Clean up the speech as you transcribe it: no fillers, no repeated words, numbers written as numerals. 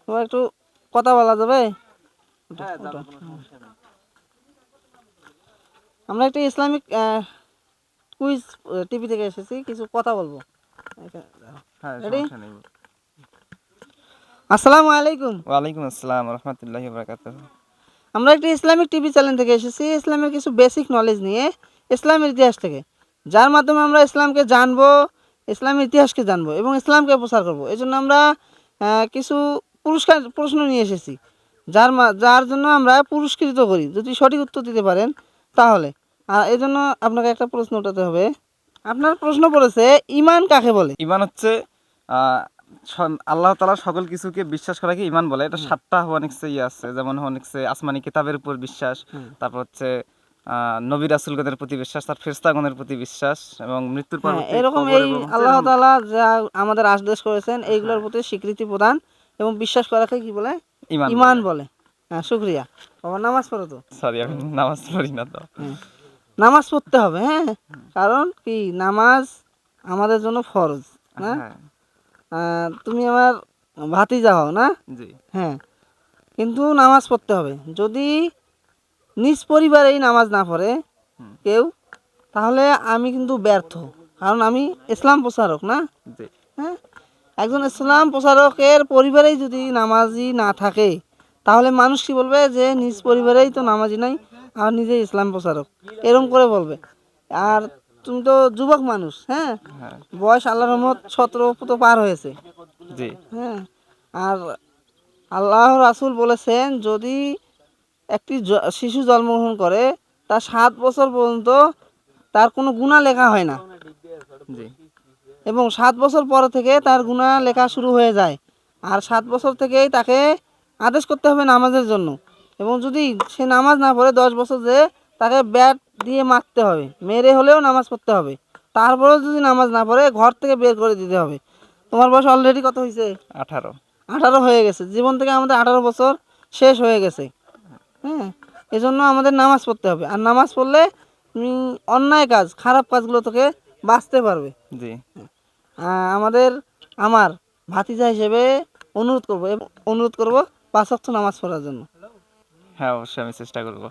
তোমার একটু কথা বলা যাবে? আমরা একটা ইসলামিক কুইজ টিভি থেকে এসেছি, কিছু কথা বলবো। রেডি? আসসালামু আলাইকুম। ওয়ালাইকুম আসসালাম রহমতুল্লাহি বারাকাতুহু। আমরা একটা ইসলামিক টিভি চ্যানেল থেকে এসেছি ইসলামের কিছু বেসিক নলেজ নিয়ে, ইসলামের ইতিহাস থেকে, যার মাধ্যমে আমরা ইসলামকে জানবো, ইসলামের ইতিহাসকে জানবো এবং ইসলামকে প্রচার করব। এই জন্য আমরা কিছু প্রশ্ন নিয়ে এসেছি, যার জন্য আমরা পুরস্কৃত করি যদি সঠিক উত্তর দিতে পারেন তাহলে। আর এই জন্য আপনাকে একটা প্রশ্ন উঠাতে হবে। আপনার প্রশ্ন পড়েছে, ঈমান কাকে বলে? ঈমান হচ্ছে আল্লাহ তাআলা সকল কিছুকে বিশ্বাস করাকে ঈমান বলে। এটা 7টা অনেক আছে, যেমন অনেক আসমানি কিতাবের উপর বিশ্বাস, তারপর হচ্ছে নবী রাসূলগণের প্রতি বিশ্বাস, তার ফেরেশতাগণের প্রতি বিশ্বাস এবং মৃত্যুর পর এরকম এই আল্লাহ তাআলা যা আমাদের আদেশ করেছেন এইগুলোর প্রতি স্বীকৃতি প্রদান এবং বিশ্বাস করাকে কি বলে? ঈমান বলে। হ্যাঁ, শুকরিয়া। বাবা নামাজ পড়ো তো। সরি, আমি নামাজ পড়ি না তো। নামাজ পড়তে হবে, হ্যাঁ, কারণ কি নামাজ আমাদের জন্য ফরজ না? তুমি আমার ভাতিজা হও না? জি। হ্যাঁ, কিন্তু নামাজ পড়তে হবে। যদি নিজ পরিবারেই নামাজ না পড়ে কেউ, তাহলে আমি কিন্তু ব্যর্থ, কারণ আমি ইসলাম প্রচারক না? জি। হ্যাঁ, একজন ইসলাম প্রচারকের পরিবারেই যদি নামাজি না থাকে তাহলে মানুষ কি বলবে? যে নিজ পরিবারেই তো নামাজি নাই আর নিজেই ইসলাম প্রচারক, এরকম করে বলবে। আর তুমি তো যুবক মানুষ, হ্যাঁ, বয়স আল্লাহর রহমত 17 তো পার হয়েছে। জি। হ্যাঁ, আর আল্লাহ রাসূল বলেছেন যদি একটি শিশু জন্মগ্রহণ করে তার 7 বছর পর্যন্ত তার কোনো গুনাহ লেখা হয় না। জি। এবং 7 বছর পর থেকে তার গুনাহ লেখা শুরু হয়ে যায়। আর 7 বছর থেকেই তাকে আদেশ করতে হবে নামাজের জন্য। এবং যদি সে নামাজ না পড়ে 10 বছর যে তাকে ব্যাট দিয়ে মারতে হবে, মেরে হলেও নামাজ পড়তে হবে। তারপরেও যদি নামাজ না পড়ে ঘর থেকে বের করে দিতে হবে। তোমার বয়স অলরেডি কত হয়েছে? 18। 18 হয়ে গেছে। জীবন থেকে আমাদের 18 বছর শেষ হয়ে গেছে। হ্যাঁ, এজন্য আমাদের নামাজ পড়তে হবে। আর নামাজ পড়লে তুমি অন্যায় কাজ, খারাপ কাজগুলো থেকে বাঁচতে পারবে। জি। আমার ভাতিজা হিসেবে অনুরোধ করব 5 ওয়াক্ত নামাজ পড়ার জন্য। হ্যাঁ, অবশ্যই আমি চেষ্টা করব।